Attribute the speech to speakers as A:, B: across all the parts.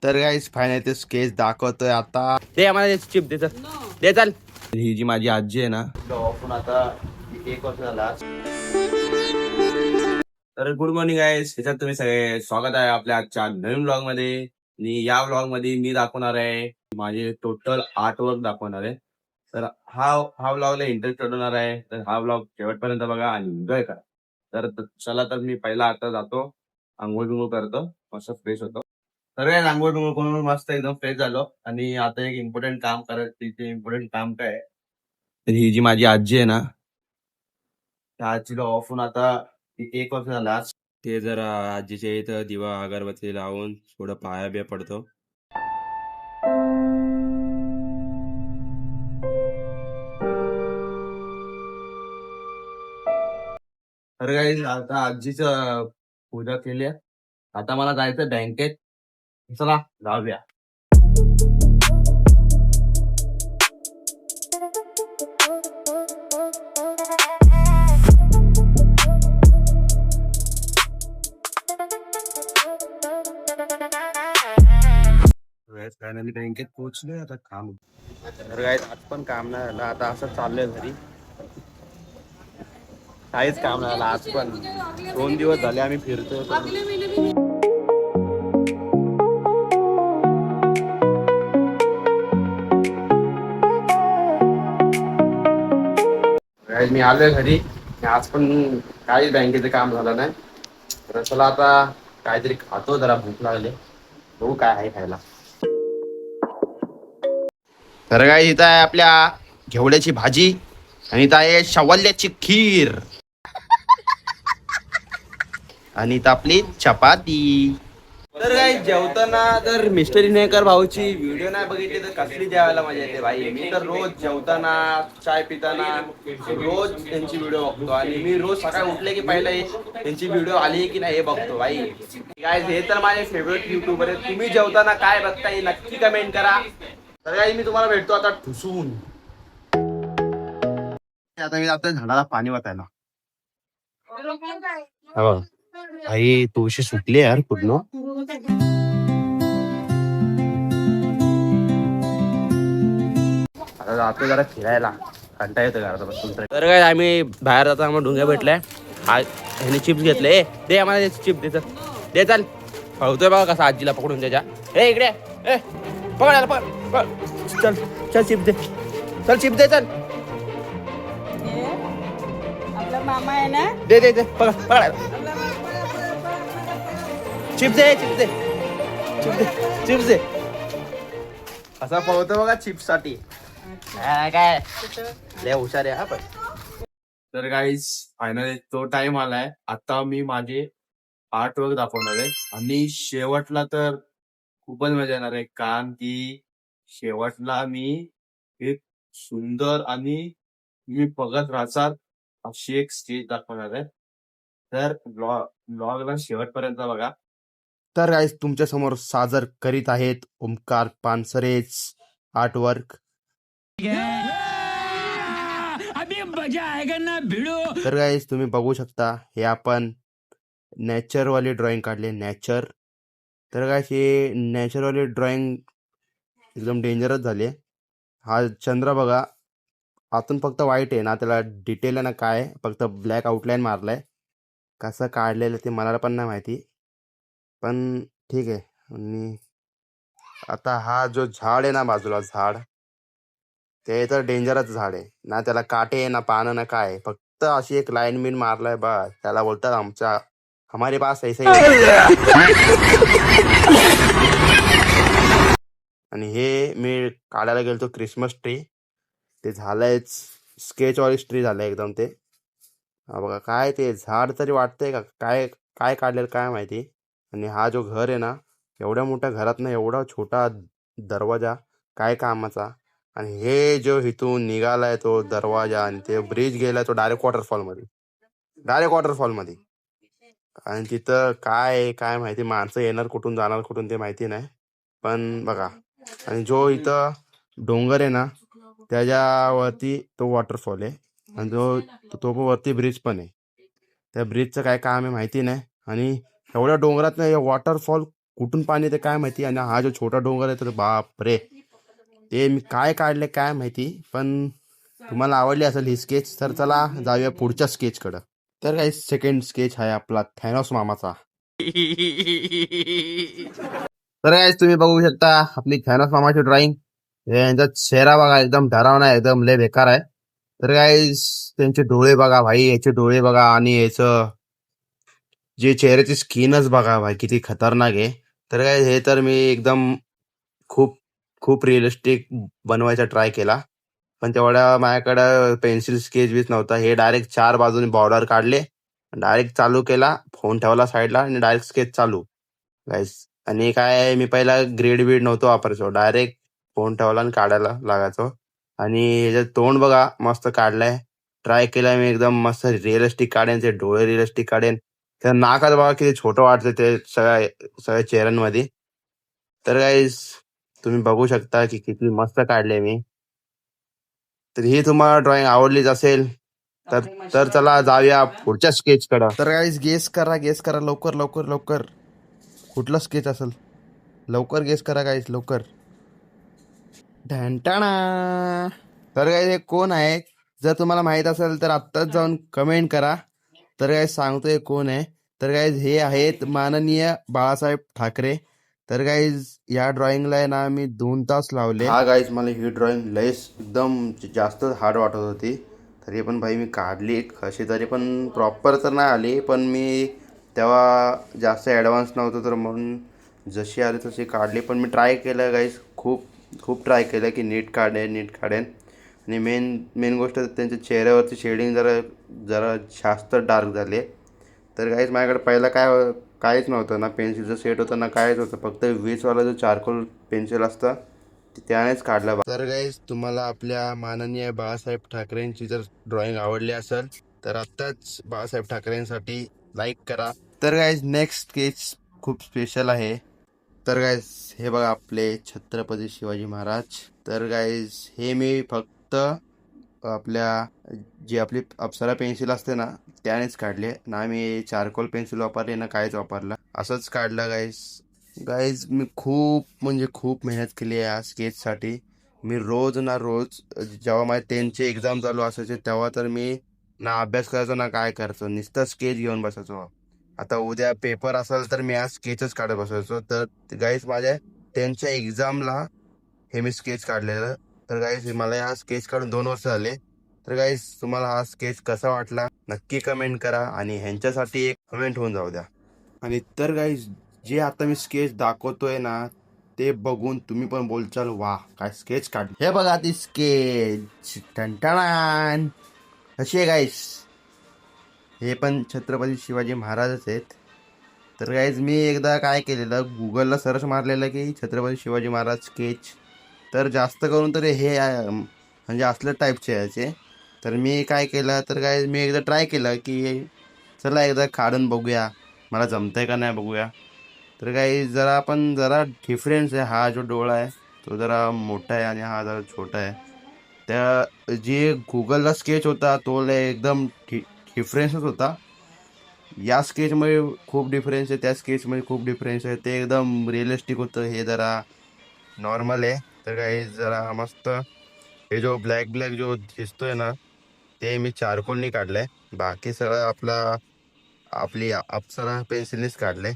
A: तर गाईस फायनल ते स्केच दाखवतोय आता.
B: ते आम्हाला चिप दे चल. दे चल.
A: ही जी माझी आजी आहे ना, ऑफून आता 1 वर्ष झाला. तर गुड मॉर्निंग गाईस, त्याच्यात तुम्ही सगळे स्वागत आहे आपल्या आजच्या नवीन ब्लॉग मध्ये. आणि या ब्लॉग मध्ये मी दाखवणार आहे माझे टोटल आर्टवर्क दाखवणार आहे. तर हा ब्लॉगला इंटरेस्टेड होणार आहे, तर हा ब्लॉग शेवटपर्यंत बघा आणि एन्जॉय करा. तर चला, तर मी पहिला आता जातो, आंघोळ बिंघोळ करतो, मस्त फ्रेश होतो. तर काय आंघोळ बिंघोळ करून मस्त एकदम फ्रेश झालो आणि आता एक इम्पॉर्टंट काम करायचं. ते इम्पॉर्टंट काम काय आहे, तर ही जी माझी आजी आहे ना, त्या आजीला ऑफून आता 1 वर्ष झाला आज.
B: ते जरा आजीच्या इथं दिवा अगरबत्ती लावून थोडं पाया बिया पडतो.
A: तर काही आता आजीचं पूजा केली आहे. आता मला जायचं बँकेत. चला जाऊया. फायनली बँकेत पोहोचलोय, आता काम.
B: तर काय आज पण काम नाही झालं, आता असं चाललंय घरी. काहीच काम नाही झालं आज पण. 2 दिवस झाले आम्ही फिरतोय.
A: मी आलोय घरी. आज पण काहीच बँकेचं काम झालं नाही. तर चला आता काहीतरी खातो, जरा भूक लागले, बघू काय आहे खायला. तर काय इथं आहे आपल्या घेवड्याची भाजी आणि इथं आहे शवल्याची खीर आणि इथं आपली चपाती.
B: तर काय जेवताना जर मिस्टरी नेकर भाऊची व्हिडिओ नाही बघितली तर कसली जेवायला मजा येते भाई. मी तर रोज जेवताना, चाय पिताना रोज त्यांची व्हिडिओ बघतो आणि मी रोज सकाळी उठले की पहिला त्यांची व्हिडिओ आली की नाही हे बघतो भाई. काय हे तर माझे फेवरेट युट्यूबर आहेत. तुम्ही जेवताना काय बघता हे नक्की कमेंट करा.
A: तर काही मी तुम्हाला भेटतो आता ठुसून. आता मी जातोय झाडाला पाणी वाटायला. आई तुळशी सुटली यार पूर्ण. आता जातो जरा फिरायला, कंटाळा येतो घरात बसून.
B: तर काय आम्ही बाहेर जाता आम्हाला ढुंग्या भेटलाय. ह्याने चिप्स घेतले. दे आम्हाला चिप्स दे चल. दे चल. पळतोय बघा कसा आजीला पकडून त्याच्या. ए इकडे ए पकड याला, पकड. चल चल चिप्स दे. चल चिप्स दे चल.
C: आपला मामा आहे ना.
B: दे दे दे पकड पकड. चिप्स दे चिप्स दे चिप्स दे चिप्स दे. असा पळतो बघा चिप्स साठी. काय लय हुशार आहे हा पण.
A: तर गाईज फायनली तो टाइम आलाय. आता मी माझे आर्टवर्क दाखवणार आहे आणि शेवटला तर खूपच मजा येणार आहे, कारण की शेवटला मी एक सुंदर आणि मी बघत राहणार अशी एक स्टेज दाखवणार आहे. तर ब्लॉगला शेवटपर्यंत बघा. तर गाईज तुमच्या समोर सादर करीत आहेत ओमकार पानसरेच आर्टवर्क. तर गाईज तुम्ही बघू शकता, हे आपण नॅचरवाली ड्रॉइंग काढले, नॅचर. तर गाईज हे नॅचरवाली ड्रॉइंग एकदम डेंजरस झाली. हा चंद्र बघा, आतून फक्त व्हाईट आहे ना, त्याला डिटेल आहे ना काय, फक्त ब्लॅक आउटलाईन मारलाय. कसं काढलेलं ते मला पण नाही माहिती, पण ठीक आहे. आणि आता हा जो झाड आहे ना बाजूला, झाड ते तर डेंजरच झाड आहे ना. त्याला काटे आहे ना, पानं ना काय, फक्त अशी एक लाईन बिन मारलाय बस. त्याला बोलतात हमारे पास ऐसे आणि हे मी काढायला गेलतो क्रिसमस ट्री. ते झालंयच स्केचवाली ट्री झालंय एकदम ते. हा बघा काय ते झाड तरी वाटतंय का काय, काय काढलेलं काय माहिती. आणि हा जो घर आहे ना, एवढ्या मोठ्या घरात ना एवढा छोटा दरवाजा काय कामाचा. आणि हे जो इथून निघालाय तो दरवाजा आणि ते ब्रिज गेलाय तो डायरेक्ट वॉटरफॉल मध्ये. आणि तिथं काय काय माहिती, माणसं येणार कुठून जाणार कुठून ते माहिती नाही, पण बघा. आणि जो इथं डोंगर आहे ना, त्याच्यावरती तो वॉटरफॉल आहे आणि तो वरती ब्रिज पण आहे. त्या ब्रिजचं काय काम आहे माहिती नाही. आणि एवढ्या डोंगरात ना वॉटरफॉल कुठून पाणी ते काय माहिती. आणि हा जो छोटा डोंगर आहे तर बाप रे, ते मी काय काढले काय माहिती. पण तुम्हाला आवडली असेल ही स्केच तर चला जाऊया पुढच्या स्केचकडं. तर काही सेकंड स्केच आहे आपला थॅनॉस मामाचा. तर काय तुम्ही बघू शकता आपली थॅनॉस मामाची ड्रॉइंग. यांचा चेहरा बघा एकदम डरावना आहे, एकदम लय बेकार आहे. तर काय त्यांचे डोळे बघा भाई, याचे डोळे बघा आणि याचं जे चेहऱ्याची स्किनच बघा भाई किती खतरनाक आहे. तर काय हे तर मी एकदम खूप खूप रिअलिस्टिक बनवायचा ट्राय केला. पण तेवढा माझ्याकडं पेन्सिल स्केच बीच नव्हता. हे डायरेक्ट 4 बाजूने बॉर्डर काढले, डायरेक्ट चालू केला, फोन ठेवला साईडला आणि डायरेक्ट स्केच चालू गाईस. आणि काय मी पहिला ग्रेड बीड नव्हतो वापरायचो, डायरेक्ट फोन ठेवला आणि काढायला लागायचो. आणि ह्याचं तोंड बघा मस्त काढलंय, ट्राय केलाय मी एकदम मस्त रिअलिस्टिक काढेन. ते डोळे रिअलिस्टिक काढेन. त्या नाकात बघा किती छोटं वाटतं ते सगळ्या सगळ्या चेहऱ्यांमध्ये. तर गाईस तुम्ही बघू शकता की किती मस्त काढले मी. तर ही तुम्हाला ड्रॉइंग आवडलीच असेल तर तर चला जाऊया पुढच्या स्केच कडे. तर गाईस गेस करा लवकर लवकर लवकर कुठला स्केच असेल. लवकर गेस करा गाईस लवकर. ढंटाणा. तर गाईस हे कोण आहे, जर तुम्हाला माहित असेल तर आत्ताच जाऊन कमेंट करा. तर गाईस सांगतोय कोण आहे. तर गाईज हे आहेत माननीय बाळासाहेब ठाकरे. तर गाईज या ड्रॉइंगला आहे ना मी 2 तास लावले. हा गाईज मला ही ड्रॉइंग लयच एकदम जास्त हार्ड वाटत होती. तरी पण भाई मी काढली कशी तरी, पण प्रॉपर तर नाही आली. पण मी तेव्हा जास्त ॲडव्हान्स नव्हतं तर म्हणून जशी आली तशी काढली. पण मी ट्राय केलं गाईज, खूप खूप ट्राय केलं की नीट काढेन. आणि मेन गोष्ट त्यांच्या चेहऱ्यावरची शेडिंग जरा जरा जास्त डार्क झाली. तर काहीच माझ्याकडे पहिला काहीच नव्हतं ना, पेन्सिलचं सेट होतं ना काहीच होतं. फक्त 20वाला जो चारकोल पेन्सिल असतं त्यानेच काढलं. तर गाईज तुम्हाला आपल्या माननीय बाळासाहेब ठाकरेंची जर ड्रॉइंग आवडली असेल तर आत्ताच बाळासाहेब ठाकरेंसाठी लाईक करा. तर गाईज नेक्स्ट स्केच खूप स्पेशल आहे. तर गाईज हे बघा आपले छत्रपती शिवाजी महाराज. तर गाईज हे मी फक्त आपल्या जी आपली अप्सरा पेन्सिल असते ना त्यानेच काढले ना. मी चारकोल पेन्सिल वापरली ना काहीच वापरलं, असंच काढलं गाईज. गाईज मी खूप म्हणजे खूप मेहनत केली आहे या स्केचसाठी. मी रोज ना रोज जेव्हा माझे 10चे एक्झाम चालू असायचे तेव्हा तर मी ना अभ्यास करायचो ना काय करायचो, नुसतं स्केच घेऊन बसायचो. आता उद्या पेपर असेल तर मी आज स्केचच काढत बसायचो. तर गाईज माझ्या 10च्या एक्झामला हे मी स्केच काढलेलं. तर गाईज मला हा स्केच काढून 2 वर्ष झाले. तर गाईज तुम्हाला हा स्केच कसा वाटला नक्की कमेंट करा आणि ह्यांच्यासाठी एक कमेंट होऊन जाऊ द्या. आणि तर गाईज जे आता मी स्केच दाखवतोय ना ते बघून तुम्ही पण बोलचाल वा काय स्केच काढ. हे बघा ती स्केच टंटाणान कशी आहे गाईज. हे पण छत्रपती शिवाजी महाराजच आहेत. तर गाईज मी एकदा काय केलेलं, गुगलला सर्च मारलेलं की छत्रपती शिवाजी महाराज स्केच. तर जास्त करून तर हे म्हणजे असल्या टाईपचे यायचे. तर मी काय केलं, तर काय मी एकदा ट्राय केलं की चला एकदा काढून बघूया मला जमतंय का नाही बघूया. तर काही जरा डिफरन्स आहे. हा जो डोळा आहे तो जरा मोठा आहे आणि हा जरा छोटा आहे. त्या जे गुगलला स्केच होता तो एकदम डिफरन्सच होता. या स्केचमध्ये खूप डिफरन्स आहे, त्या स्केचमध्ये खूप डिफरन्स आहे. ते एकदम रिअलिस्टिक होतं, हे जरा नॉर्मल आहे. तर काही जरा मस्त हे जो ब्लॅक ब्लॅक जो दिसतोय ना ते मी चारकोलनी काढलंय. बाकी सगळं आपली अप्सरा पेन्सिलनीच काढलंय.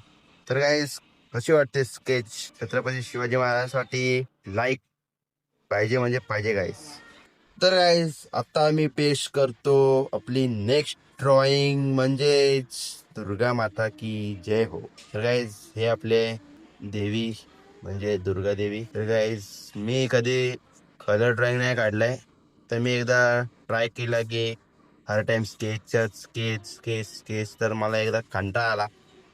A: तर काय कशी वाटते स्केच. छत्रपती शिवाजी महाराजांसाठी लाईक पाहिजे म्हणजे पाहिजे गाईस. तर गाईज आता आम्ही पेश करतो आपली नेक्स्ट ड्रॉइंग म्हणजेच दुर्गा माता की जय हो. तर गाईज हे आपले देवी म्हणजे दुर्गा देवी. तर गाईज मी कधी कलर ड्रॉइंग नाही काढलाय. तर मी एकदा ट्राय केला की हर टाइम स्केच तर मला एकदा कंटाळा आला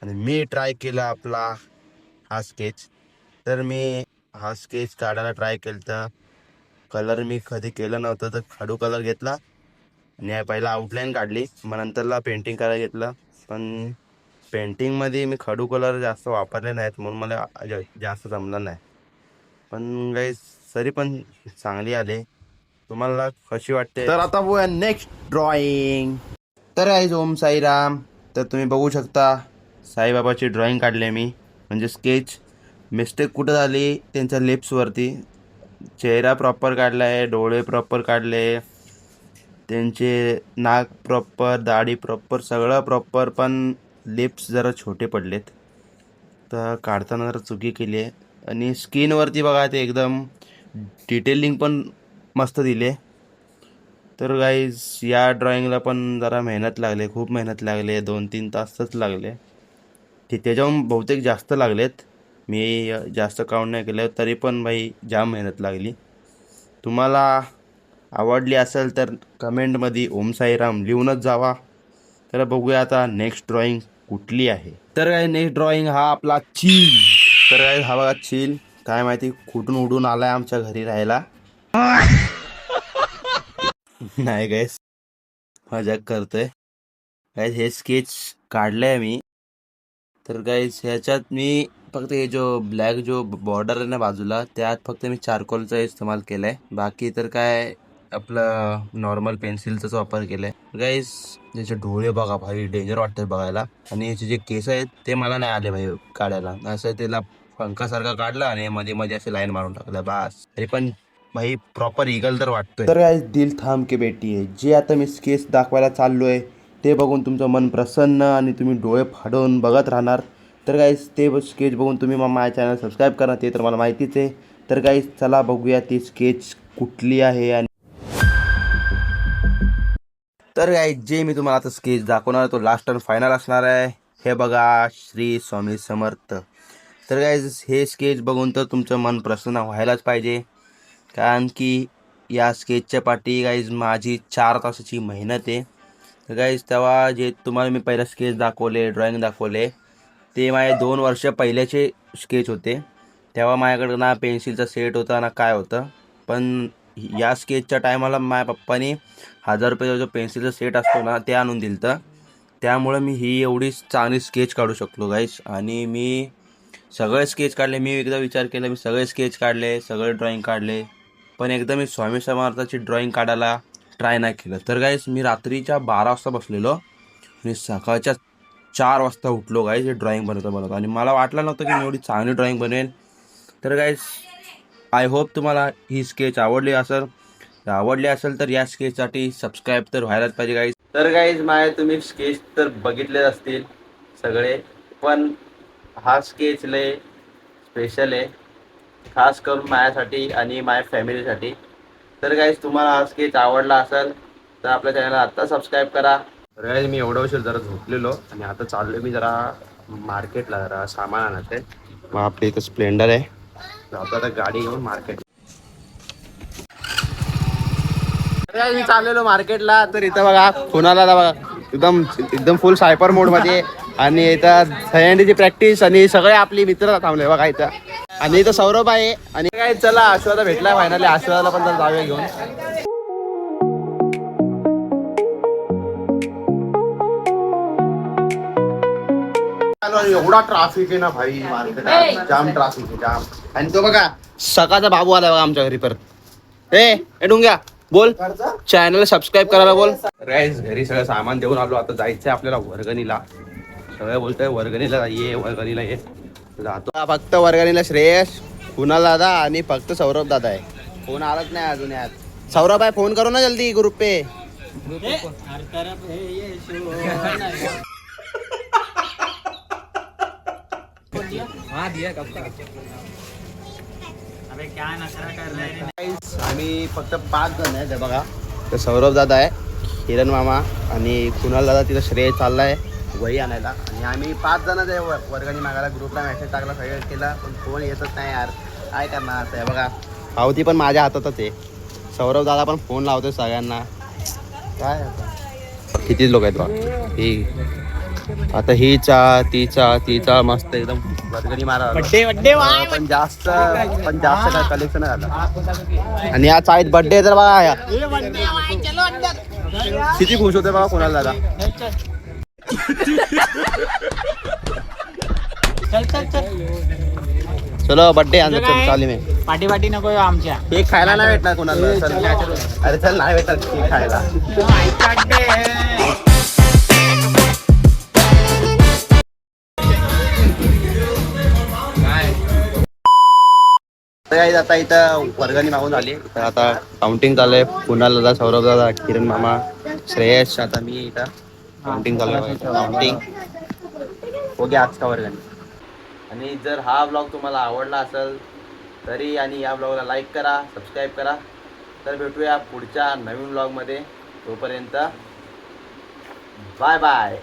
A: आणि मी ट्राय केला आपला हा स्केच. तर मी हा स्केच काढायला ट्राय केलं. तर कलर मी कधी केलं नव्हतं, तर खडू कलर घेतला आणि पहिला आउटलाईन काढली, मग नंतरला पेंटिंग करायला घेतलं. पण पेंटिंगमध्ये मी खडू कलर जास्त वापरले नाहीत म्हणून मला जास्त जमलं नाही. पण काही तरी पण चांगली आले. तुम्हाला कशी वाटते. तर आता बघूया नेक्स्ट ड्रॉइंग. तर आहे ओम साईराम. तर तुम्ही बघू शकता साईबाबाची ड्रॉइंग काढली मी. म्हणजे स्केच मिस्टेक कुठं झाली त्यांच्या लिप्सवरती. चेहरा प्रॉपर काढला आहे, डोळे प्रॉपर काढले, त्यांचे नाक प्रॉपर, दाढी प्रॉपर, सगळं प्रॉपर, पण लिप्स जरा छोटे पडलेत. तर काढताना जरा चुकी केली आहे. आणि स्किनवरती बघा ते एकदम डिटेलिंग पण मस्त दिले. तर गाईज या ड्रॉइंगला पण जरा मेहनत लागले, खूप मेहनत लागले, 2-3 तासच लागले. ते त्याच्याहून बहुतेक जास्त लागलेत. मी जास्त काउंट नाही केलं तरी पण भाई जाम मेहनत लागली. तुम्हाला आवडली असेल तर कमेंटमध्ये ओम साईराम लिहूनच जावा. तर बघूया आता नेक्स्ट ड्रॉइंग कुठली आहे. तर काय नेक्स्ट ड्रॉइंग हा आपला चील. तर काय हा बघा चील, काय माहिती कुठून उडून आलाय आमच्या घरी राहायला. नाही गाईस, मजाक करतोय गाईस. हे स्केच काढलंय मी. तर गाईस ह्याच्यात मी फक्त हे जो ब्लॅक जो बॉर्डर आहे ना बाजूला, त्यात फक्त मी चारकोलचा इस्तेमाल केलाय. बाकी तर काय आपलं नॉर्मल पेन्सिलचाच वापर केलाय. गाईस त्याचे डोळे बघा भाई, डेंजर वाटतंय बघायला. आणि याचे जे केस आहेत ते मला नाही आले भाई काढायला. असं त्याला पंखासारखा काढला आणि मध्ये मध्ये असे लाईन मारून टाकलं बस. तरी पण भाई प्रॉपर इगल तर वाटतोय. तर गाईस दिल थांब के बेटी आहे, जे आता मी स्केच दाखवायला चाललोय ते बघून तुमचं मन प्रसन्न आणि तुम्ही डोळे फाडून बघत राहणार. तर गाईस ते स्केच बघून तुम्ही माझ्या चॅनल सबस्क्राईब करा, ते तर मला माहितीच आहे. तर गाईस चला बघूया ती स्केच कुठली आहे. आणि तर गाईस जे मी तुम्हाला आता स्केच दाखवणार तो लास्ट आणि फायनल असणार आहे. हे बघा, श्री स्वामी समर्थ. तर गाईस हे स्केच बघून तर तुमचं मन प्रसन्न व्हायलाच पाहिजे, कारण की या स्केचच्या पाठी गाईज माझी 4 तासाची मेहनत आहे. तर गाईज तेव्हा जे तुम्हाला मी पहिला स्केच दाखवले, ड्रॉइंग दाखवले, ते माझे 2 वर्ष पहिल्याचे स्केच होते. तेव्हा माझ्याकडं ना पेन्सिलचा सेट होता ना काय होतं. पण या स्केचच्या टायमाला माझ्या पप्पानी 1000 रुपयाचा जो पेन्सिलचा सेट असतो ना ते आणून दिलं होतं. त्यामुळं मी ही एवढी चांगली स्केच काढू शकलो गाईज. आणि मी सगळे स्केच काढले. मी एकदा विचार केला, मी सगळे स्केच काढले, सगळे ड्रॉइंग काढले, पण एकदा मी स्वामी समर्थाची ड्रॉइंग काढायला ट्राय नाही केलं. तर गाईस मी रात्रीच्या 12 वाजता बसलेलो आणि सकाळच्या 4 वाजता उठलो गाईस हे ड्रॉइंग बनवता. आणि मला वाटलं नव्हतं की मी एवढी चांगली ड्रॉइंग बनेल. तर गाईस आय होप तुम्हाला ही स्केच आवडली असेल तर या स्केचसाठी सबस्क्राईब तर व्हायलाच पाहिजे गाईस. तर गाईज माझे तुम्ही स्केच तर बघितले असतील सगळे, पण हा स्केच लय स्पेशल आहे, खास करून माझ्यासाठी आणि माझ्या फॅमिलीसाठी. तर गाईज तुम्हाला हा स्केच आवडला असेल तर आपल्या चॅनलला आत्ता सबस्क्राईब करा. तर गाईज मी एवढा उशीर जरा झोपलेलो आणि आता चाललो मी जरा मार्केटला, जरा सामान आणायचं. मग आपल्या इथं स्प्लेंडर आहे, जातो आता गाडी घेऊन मार्केट. मी चाललेलो मार्केटला. तर इथं बघा कोणाला बघा एकदम फुल सायपर मोड मध्ये, आणि इथं सह्यांडीची प्रॅक्टिस आणि सगळे आपली मित्र थांबले बघा इथं. आणि इथं सौरभ आहे. आणि काय चला आशीर्वाद भेटलाय फायनली, आशीर्वादाला पण जर जाऊया घेऊन. एवढा ट्राफिक आहे ना भाई मार्केट, जाम ट्राफिक आहे जाम. आणि तो बघा सकाळचा बाबू आला बघा आमच्या घरी परत. ए डुंग्या बोल, चॅनल सबस्क्राईब करायला बोल. गाईस घरी सगळं सामान देऊन आलो, आता जायचंय आपल्याला वर्गणीला. सगळं बोलतोय वर्गणीला ये, वर्गणीला ये. जातो फक्त वर्गणीला श्रेयस, कुणाल दादा आणि फक्त सौरभ दादा आहे. फोन आलाच नाही अजून यार. सौरभ आहे, फोन करो ना जल्दी ग्रुप पे. आम्ही फक्त 5 जण आहे बघा. तर सौरभ दादा आहे, किरण मामा आणि कुणाल दादा, तिथं श्रेय चाललाय वही आणायला. आणि आम्ही 5 जणच आहे वर्गणी मागायला. ग्रुपला मेसेज टाकला, सगळं केला, पण फोन येतच नाही यार. काय करणार आता बघा, पावती पण माझ्या हातातच आहे. सौरभ दादा पण फोन लावतोय सगळ्यांना. काय आता किती लोक आहेत बघा. ही आता तिचा मस्त एकदम वर्गणी मारा, पण जास्त काय कलेक्शन झालं. आणि या चाळीत बर्थडे तर बघा किती खुश होते बघा कोणाला दादा. चलो बर्थडे चालू मी.
D: पाठी नको आमच्या.
A: केक खायला नाही भेटणार कोणाला. अरे चल नाही भेटणार केक खायला.
B: तर काही आता इथं वर्गणी मागून आली तर आता काउंटिंग चालू आहे. कुणाल दादा, सौरभ दादा, किरण मामा, श्रेयस, आता मी इथं काउंटिंग चालू आहे. काउंटिंग हो गया आज का वर्गणी. आणि जर हा ब्लॉग तुम्हाला आवडला असेल तरी आणि या ब्लॉगला लाईक करा, सबस्क्राईब करा. तर भेटूया पुढच्या नवीन ब्लॉगमध्ये. तोपर्यंत बाय बाय.